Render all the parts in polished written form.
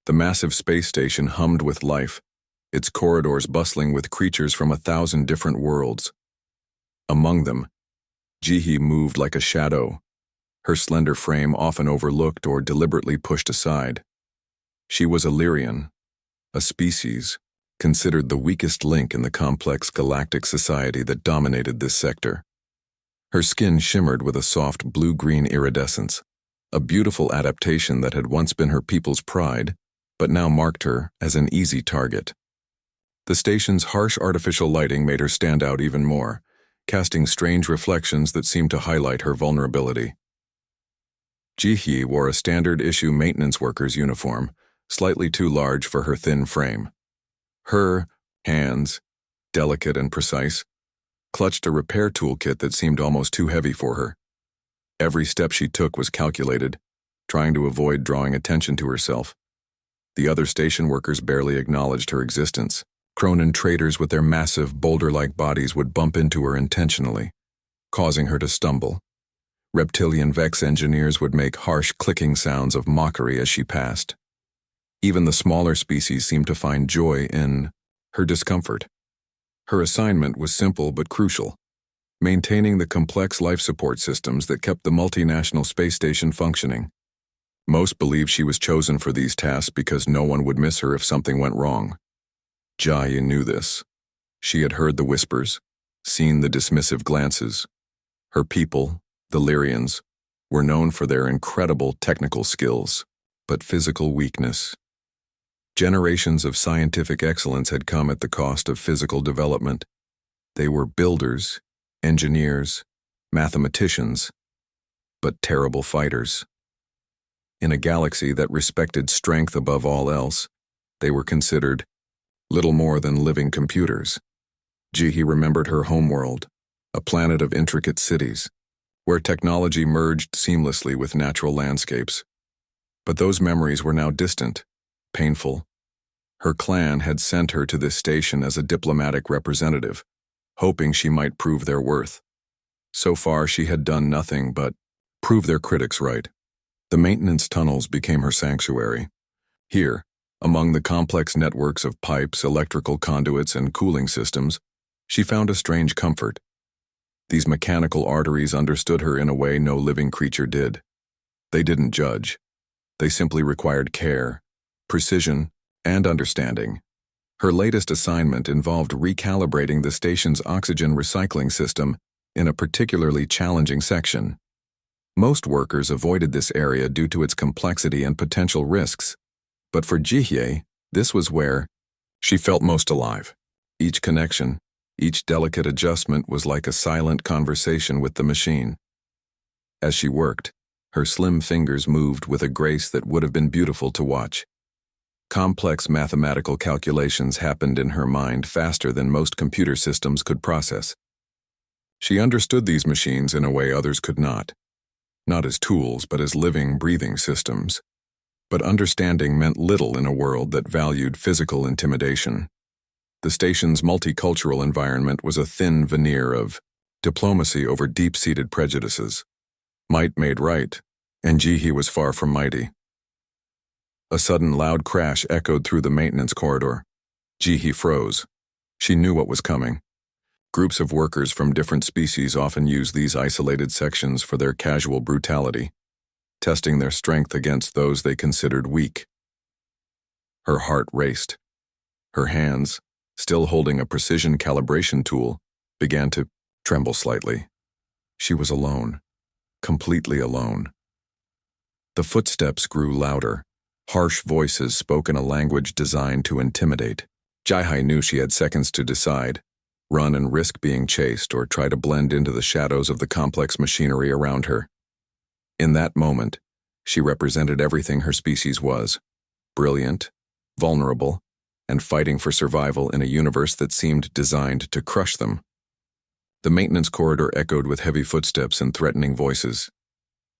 The massive space station hummed with life, its corridors bustling with creatures from 1,000 different worlds. Among them, Jihi moved like a shadow, her slender frame often overlooked or deliberately pushed aside. She was a Lyrian, a species considered the weakest link in the complex galactic society that dominated this sector. Her skin shimmered with a soft blue-green iridescence, a beautiful adaptation that had once been her people's pride, but now marked her as an easy target. The station's harsh artificial lighting made her stand out even more, casting strange reflections that seemed to highlight her vulnerability. Jihi wore a standard-issue maintenance worker's uniform, slightly too large for her thin frame. Her hands, delicate and precise, clutched a repair toolkit that seemed almost too heavy for her. Every step she took was calculated, trying to avoid drawing attention to herself. The other station workers barely acknowledged her existence. Cronin traders with their massive, boulder-like bodies would bump into her intentionally, causing her to stumble. Reptilian Vex engineers would make harsh clicking sounds of mockery as she passed. Even the smaller species seemed to find joy in her discomfort. Her assignment was simple but crucial, maintaining the complex life support systems that kept the multinational space station functioning. Most believed she was chosen for these tasks because no one would miss her if something went wrong. Jaya knew this. She had heard the whispers, seen the dismissive glances. Her people, the Lyrians, were known for their incredible technical skills, but physical weakness. Generations of scientific excellence had come at the cost of physical development. They were builders, engineers, mathematicians, but terrible fighters. In a galaxy that respected strength above all else, they were considered little more than living computers. Jihi remembered her homeworld, a planet of intricate cities, where technology merged seamlessly with natural landscapes. But those memories were now distant, painful. Her clan had sent her to this station as a diplomatic representative, hoping she might prove their worth. So far, she had done nothing but prove their critics right. The maintenance tunnels became her sanctuary. Here, among the complex networks of pipes, electrical conduits, and cooling systems, she found a strange comfort. These mechanical arteries understood her in a way no living creature did. They didn't judge. They simply required care, precision, and understanding. Her latest assignment involved recalibrating the station's oxygen recycling system in a particularly challenging section. Most workers avoided this area due to its complexity and potential risks, but for Jihi, this was where she felt most alive. Each connection, each delicate adjustment was like a silent conversation with the machine. As she worked, her slim fingers moved with a grace that would have been beautiful to watch. Complex mathematical calculations happened in her mind faster than most computer systems could process. She understood these machines in a way others could not as tools but as living, breathing systems. But understanding meant little in a world that valued physical intimidation. The station's multicultural environment was a thin veneer of diplomacy over deep-seated prejudices. Might made right, and Jihi was far from mighty. A sudden loud crash echoed through the maintenance corridor. Jihi froze. She knew what was coming. Groups of workers from different species often use these isolated sections for their casual brutality, testing their strength against those they considered weak. Her heart raced. Her hands, still holding a precision calibration tool, began to tremble slightly. She was alone, completely alone. The footsteps grew louder. Harsh voices spoke in a language designed to intimidate. Jihi knew she had seconds to decide, run and risk being chased or try to blend into the shadows of the complex machinery around her. In that moment, she represented everything her species was: brilliant, vulnerable, and fighting for survival in a universe that seemed designed to crush them. The maintenance corridor echoed with heavy footsteps and threatening voices.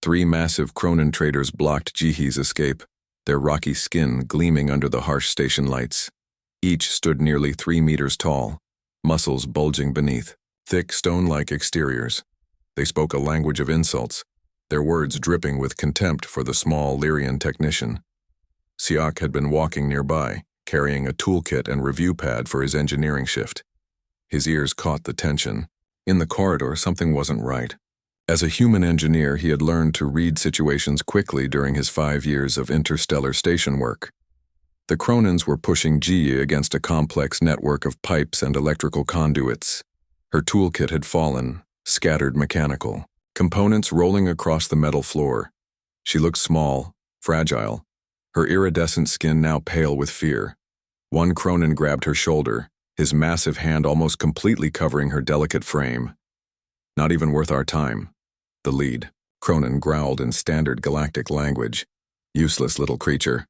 3 massive Cronin traders blocked Jihi's escape, their rocky skin gleaming under the harsh station lights. Each stood nearly 3 meters tall, muscles bulging beneath, thick stone-like exteriors. They spoke a language of insults, their words dripping with contempt for the small Lyrian technician. Siak had been walking nearby, carrying a toolkit and review pad for his engineering shift. His ears caught the tension. In the corridor, something wasn't right. As a human engineer, he had learned to read situations quickly during his 5 years of interstellar station work. The Cronins were pushing Ji against a complex network of pipes and electrical conduits. Her toolkit had fallen, scattered mechanical, components rolling across the metal floor. She looked small, fragile, her iridescent skin now pale with fear. One Cronin grabbed her shoulder, his massive hand almost completely covering her delicate frame. "Not even worth our time." The lead, Cronin, growled in standard galactic language. "Useless little creature."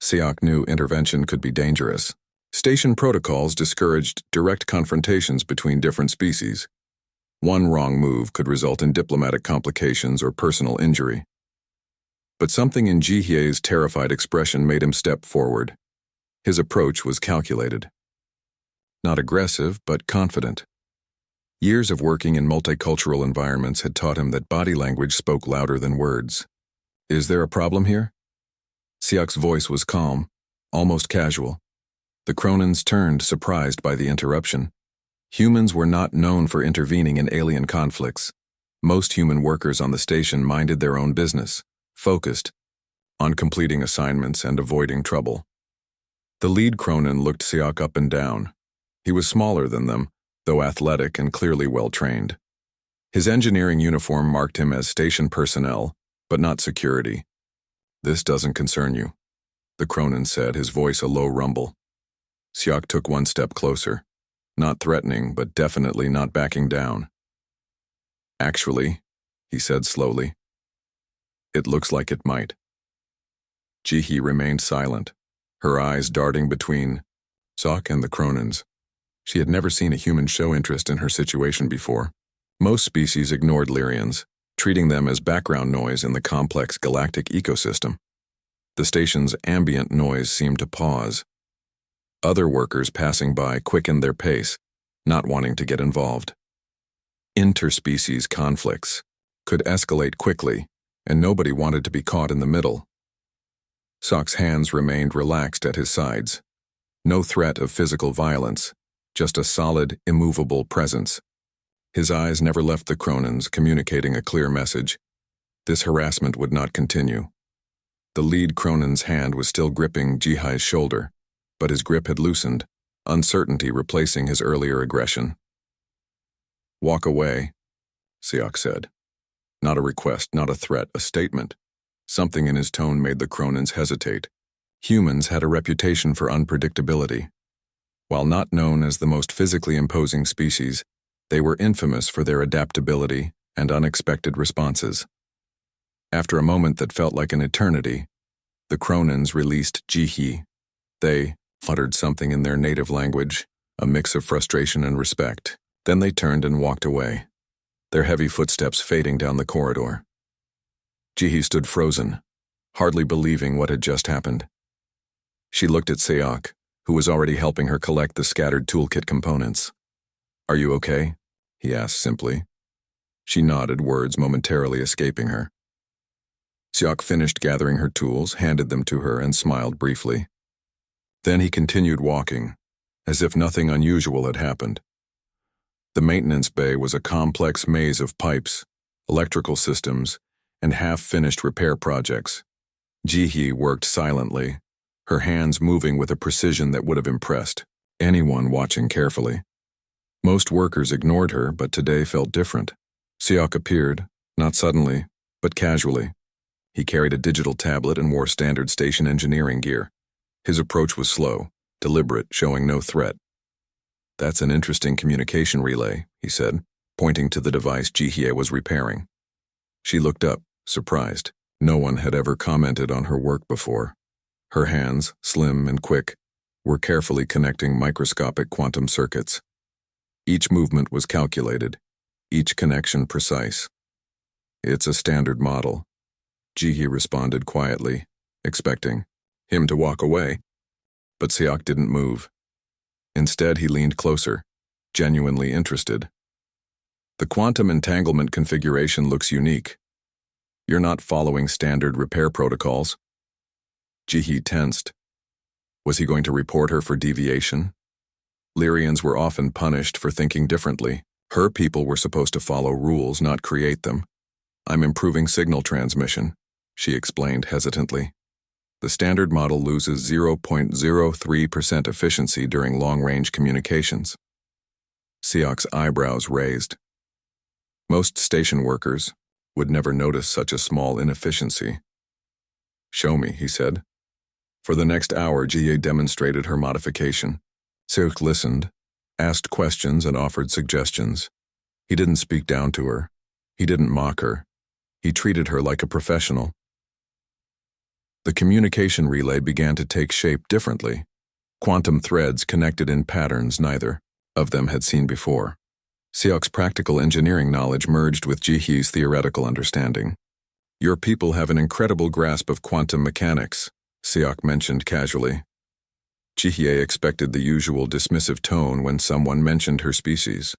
Siak knew intervention could be dangerous. Station protocols discouraged direct confrontations between different species. One wrong move could result in diplomatic complications or personal injury. But something in Jihye's terrified expression made him step forward. His approach was calculated. Not aggressive, but confident. Years of working in multicultural environments had taught him that body language spoke louder than words. "Is there a problem here?" Siak's voice was calm, almost casual. The Cronins turned, surprised by the interruption. Humans were not known for intervening in alien conflicts. Most human workers on the station minded their own business, focused on completing assignments and avoiding trouble. The lead Cronin looked Siak up and down. He was smaller than them, though athletic and clearly well-trained. His engineering uniform marked him as station personnel, but not security. "This doesn't concern you," the Cronin said, his voice a low rumble. Siak took one step closer, not threatening, but definitely not backing down. "Actually," he said slowly, "it looks like it might." Jihye remained silent, her eyes darting between Siak and the Cronins. She had never seen a human show interest in her situation before. Most species ignored Lyrians, treating them as background noise in the complex galactic ecosystem. The station's ambient noise seemed to pause. Other workers passing by quickened their pace, not wanting to get involved. Interspecies conflicts could escalate quickly, and nobody wanted to be caught in the middle. Siak's hands remained relaxed at his sides. No threat of physical violence, just a solid, immovable presence. His eyes never left the Cronins, communicating a clear message. This harassment would not continue. The lead Cronin's hand was still gripping Jihye's shoulder, but his grip had loosened, uncertainty replacing his earlier aggression. "Walk away," Siak said. Not a request, not a threat, a statement. Something in his tone made the Cronins hesitate. Humans had a reputation for unpredictability. While not known as the most physically imposing species, they were infamous for their adaptability and unexpected responses. After a moment that felt like an eternity, the Cronins released Jihye. They uttered something in their native language, a mix of frustration and respect. Then they turned and walked away, their heavy footsteps fading down the corridor. Jihye stood frozen, hardly believing what had just happened. She looked at Siak, who was already helping her collect the scattered toolkit components. "Are you okay?" he asked simply. She nodded, words momentarily escaping her. Siak finished gathering her tools, handed them to her, and smiled briefly. Then he continued walking, as if nothing unusual had happened. The maintenance bay was a complex maze of pipes, electrical systems, and half-finished repair projects. Jihye worked silently, her hands moving with a precision that would have impressed anyone watching carefully. Most workers ignored her, but today felt different. Siak appeared, not suddenly, but casually. He carried a digital tablet and wore standard station engineering gear. His approach was slow, deliberate, showing no threat. "That's an interesting communication relay," he said, pointing to the device Jihye was repairing. She looked up, surprised. No one had ever commented on her work before. Her hands, slim and quick, were carefully connecting microscopic quantum circuits. Each movement was calculated, each connection precise. "It's a standard model," Jihye responded quietly, expecting him to walk away. But Siak didn't move. Instead, he leaned closer, genuinely interested. "The quantum entanglement configuration looks unique. You're not following standard repair protocols." Jihi tensed. Was he going to report her for deviation? Lyrians were often punished for thinking differently. Her people were supposed to follow rules, not create them. I'm improving signal transmission, she explained hesitantly. The standard model loses 0.03% efficiency during long-range communications. Siok's eyebrows raised. Most station workers would never notice such a small inefficiency. Show me, he said. For the next hour, Jie demonstrated her modification. Siok listened, asked questions, and offered suggestions. He didn't speak down to her. He didn't mock her. He treated her like a professional. The communication relay began to take shape differently. Quantum threads connected in patterns neither of them had seen before. Siok's practical engineering knowledge merged with Jihi's theoretical understanding. Your people have an incredible grasp of quantum mechanics, Siok mentioned casually. Jihye expected the usual dismissive tone when someone mentioned her species,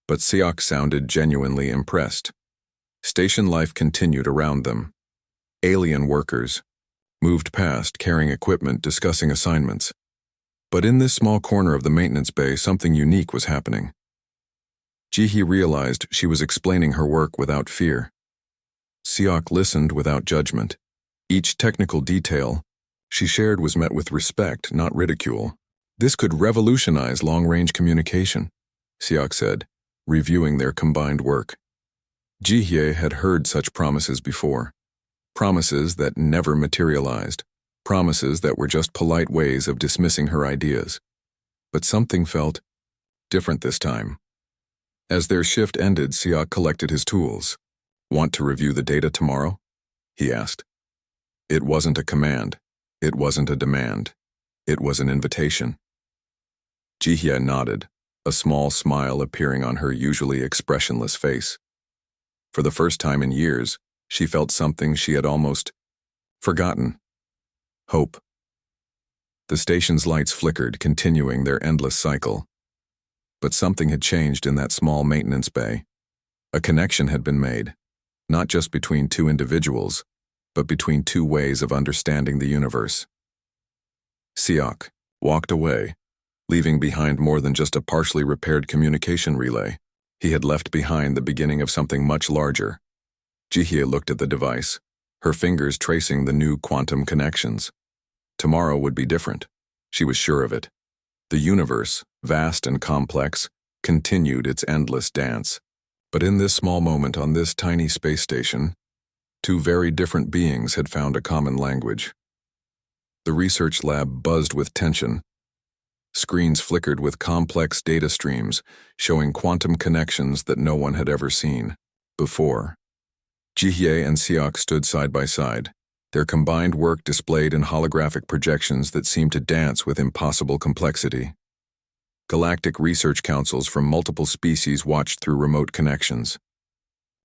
but Siok sounded genuinely impressed. Station life continued around them. Alien workers moved past, carrying equipment, discussing assignments. But in this small corner of the maintenance bay, something unique was happening. Jihi realized she was explaining her work without fear. Siok listened without judgment. Each technical detail she shared was met with respect, not ridicule. This could revolutionize long-range communication, Siok said, reviewing their combined work. Jihye had heard such promises before. Promises that never materialized. Promises that were just polite ways of dismissing her ideas. But something felt different this time. As their shift ended, Siok collected his tools. Want to review the data tomorrow? He asked. It wasn't a command. It wasn't a demand. It was an invitation. Jihye nodded, a small smile appearing on her usually expressionless face. For the first time in years, she felt something she had almost forgotten. Hope. The station's lights flickered, continuing their endless cycle. But something had changed in that small maintenance bay. A connection had been made, not just between two individuals, but between two ways of understanding the universe. Siok walked away, leaving behind more than just a partially repaired communication relay. He had left behind the beginning of something much larger. Jihye looked at the device, her fingers tracing the new quantum connections. Tomorrow would be different. She was sure of it. The universe, vast and complex, continued its endless dance. But in this small moment on this tiny space station, two very different beings had found a common language. The research lab buzzed with tension. Screens flickered with complex data streams, showing quantum connections that no one had ever seen before. Jihye and Siok stood side by side, their combined work displayed in holographic projections that seemed to dance with impossible complexity. Galactic research councils from multiple species watched through remote connections.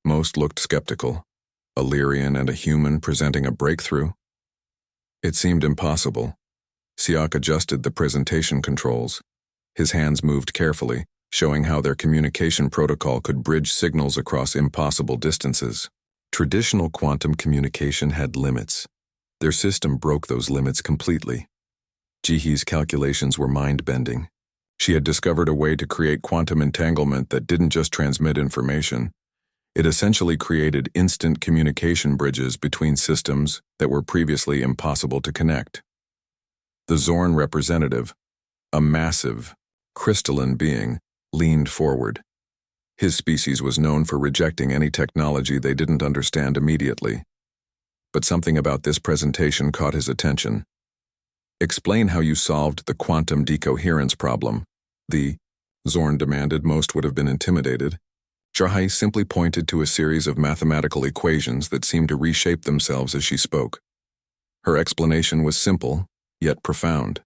Most looked skeptical. A Lyrian and a human presenting a breakthrough? It seemed impossible. Siok adjusted the presentation controls. His hands moved carefully, showing how their communication protocol could bridge signals across impossible distances. Traditional quantum communication had limits. Their system broke those limits completely. Jihi's calculations were mind-bending. She had discovered a way to create quantum entanglement that didn't just transmit information. It essentially created instant communication bridges between systems that were previously impossible to connect. The Zorn representative, a massive, crystalline being, leaned forward. His species was known for rejecting any technology they didn't understand immediately. But something about this presentation caught his attention. Explain how you solved the quantum decoherence problem. The Zorn demanded. Most would have been intimidated. Jahai simply pointed to a series of mathematical equations that seemed to reshape themselves as she spoke. Her explanation was simple, yet profound.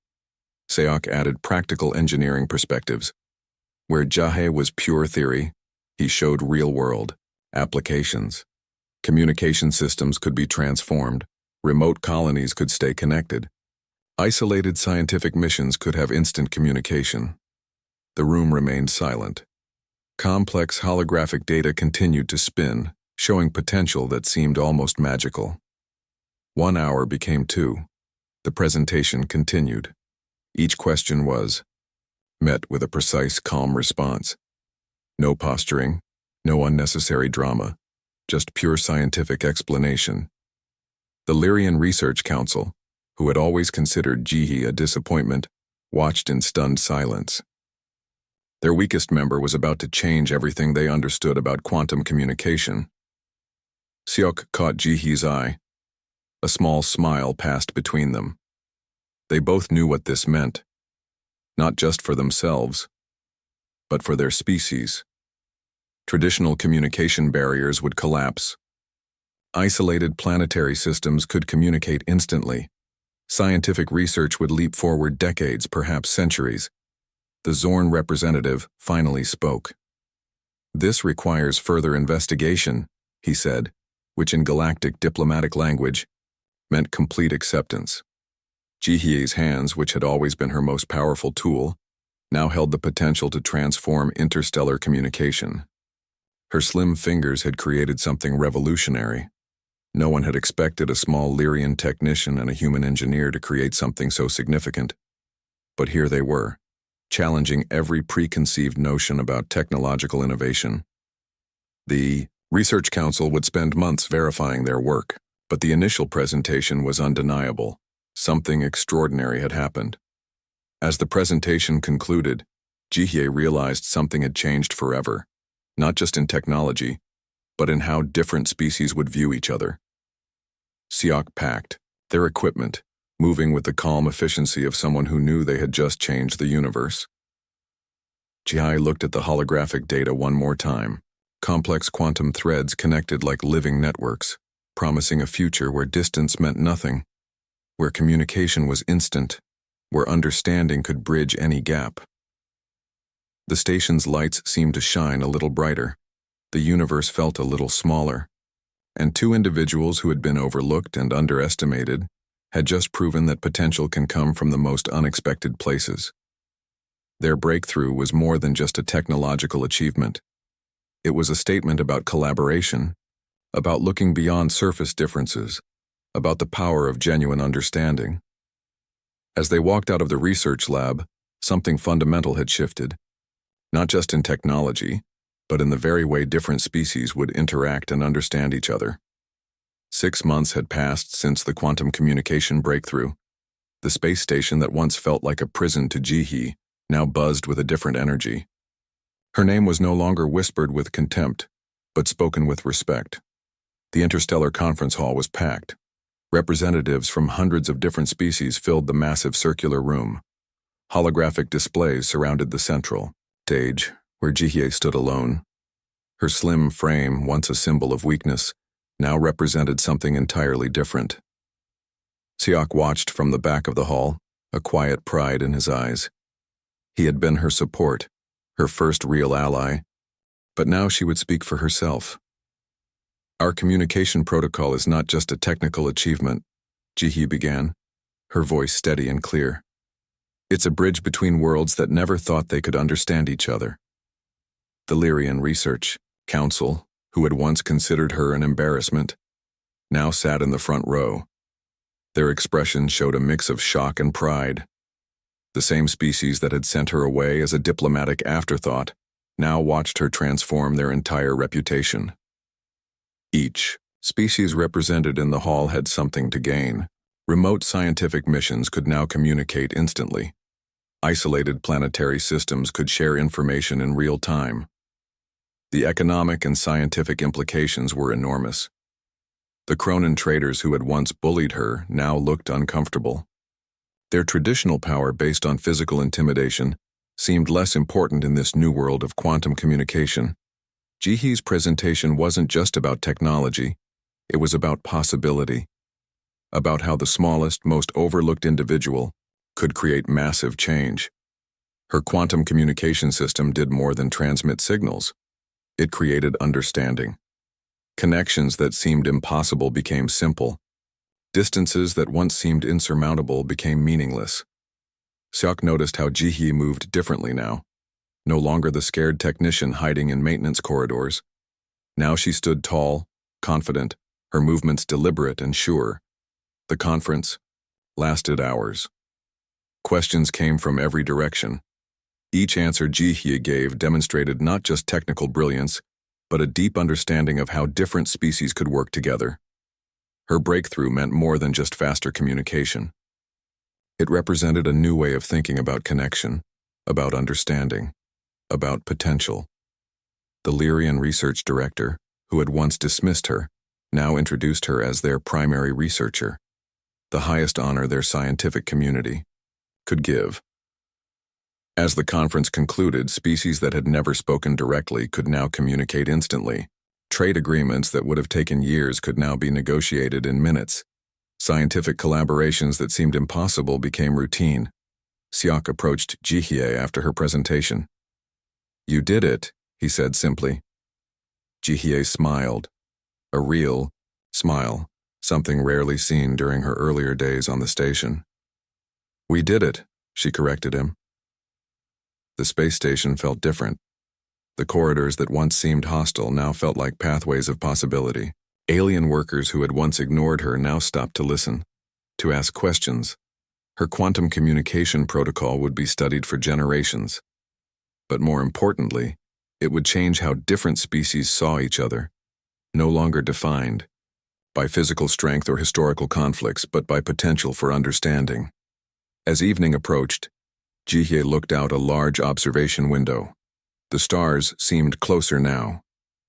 Siok added practical engineering perspectives. Where Jahai was pure theory, he showed real-world applications. Communication systems could be transformed. Remote colonies could stay connected. Isolated scientific missions could have instant communication. The room remained silent. Complex holographic data continued to spin, showing potential that seemed almost magical. 1 hour became 2. The presentation continued. Each question was met with a precise, calm response. No posturing, no unnecessary drama, just pure scientific explanation. The Lyrian Research Council, who had always considered Jihi a disappointment, watched in stunned silence. Their weakest member was about to change everything they understood about quantum communication. Seok caught Jihi's eye. A small smile passed between them. They both knew what this meant, not just for themselves, but for their species. Traditional communication barriers would collapse. Isolated planetary systems could communicate instantly. Scientific research would leap forward decades, perhaps centuries. The Zorn representative finally spoke. "This requires further investigation," he said, which in galactic diplomatic language meant complete acceptance. Jihye's hands, which had always been her most powerful tool, now held the potential to transform interstellar communication. Her slim fingers had created something revolutionary. No one had expected a small Lyrian technician and a human engineer to create something so significant. But here they were, challenging every preconceived notion about technological innovation. The Research Council would spend months verifying their work, but the initial presentation was undeniable. Something extraordinary had happened. As the presentation concluded, Jihye realized something had changed forever, not just in technology, but in how different species would view each other. Seok packed, their equipment, moving with the calm efficiency of someone who knew they had just changed the universe. Jihye looked at the holographic data one more time. Complex quantum threads connected like living networks, promising a future where distance meant nothing, where communication was instant, where understanding could bridge any gap. The station's lights seemed to shine a little brighter. The universe felt a little smaller. And two individuals who had been overlooked and underestimated had just proven that potential can come from the most unexpected places. Their breakthrough was more than just a technological achievement. It was a statement about collaboration, about looking beyond surface differences, about the power of genuine understanding. As they walked out of the research lab, something fundamental had shifted, not just in technology, but in the very way different species would interact and understand each other. 6 months had passed since the quantum communication breakthrough. The space station that once felt like a prison to Jihye now buzzed with a different energy. Her name was no longer whispered with contempt, but spoken with respect. The interstellar conference hall was packed. Representatives from hundreds of different species filled the massive circular room. Holographic displays surrounded the central stage, where Jihye stood alone. Her slim frame, once a symbol of weakness, now represented something entirely different. Seok watched from the back of the hall, a quiet pride in his eyes. He had been her support, her first real ally, but now she would speak for herself. "Our communication protocol is not just a technical achievement," Jihye began, her voice steady and clear. "It's a bridge between worlds that never thought they could understand each other." The Lyrian Research Council, who had once considered her an embarrassment, now sat in the front row. Their expressions showed a mix of shock and pride. The same species that had sent her away as a diplomatic afterthought now watched her transform their entire reputation. Each species represented in the hall had something to gain. Remote scientific missions could now communicate instantly. Isolated planetary systems could share information in real time. The economic and scientific implications were enormous. The Cronin traders who had once bullied her now looked uncomfortable. Their traditional power based on physical intimidation seemed less important in this new world of quantum communication. Jihye's presentation wasn't just about technology, it was about possibility, about how the smallest, most overlooked individual could create massive change. Her quantum communication system did more than transmit signals. It created understanding. Connections that seemed impossible became simple. Distances that once seemed insurmountable became meaningless. Seok noticed how Jihye moved differently now. No longer the scared technician hiding in maintenance corridors. Now she stood tall, confident, her movements deliberate and sure. The conference, lasted hours. Questions came from every direction. Each answer Jihye gave demonstrated not just technical brilliance, but a deep understanding of how different species could work together. Her breakthrough meant more than just faster communication. It represented a new way of thinking about connection, about understanding, about potential. The Lyrian research director, who had once dismissed her, now introduced her as their primary researcher, the highest honor their scientific community could give. As the conference concluded, species that had never spoken directly could now communicate instantly. Trade agreements that would have taken years could now be negotiated in minutes. Scientific collaborations that seemed impossible became routine. Siak approached Jihye after her presentation. "You did it," he said simply. Jihye smiled. A real smile, something rarely seen during her earlier days on the station. "We did it," she corrected him. The space station felt different. The corridors that once seemed hostile now felt like pathways of possibility. Alien workers who had once ignored her now stopped to listen, to ask questions. Her quantum communication protocol would be studied for generations. But more importantly, it would change how different species saw each other, no longer defined by physical strength or historical conflicts, but by potential for understanding. As evening approached, Jihye looked out a large observation window. The stars seemed closer now.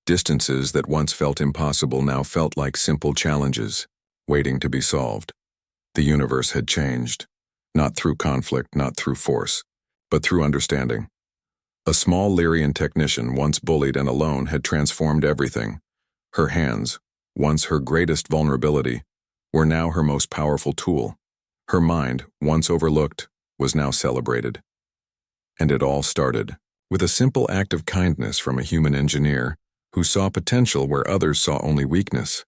Distances that once felt impossible now felt like simple challenges, waiting to be solved. The universe had changed, not through conflict, not through force, but through understanding. A small Lyrian technician, once bullied and alone, had transformed everything. Her hands, once her greatest vulnerability, were now her most powerful tool. Her mind, once overlooked, was now celebrated. And it all started with a simple act of kindness from a human engineer who saw potential where others saw only weakness.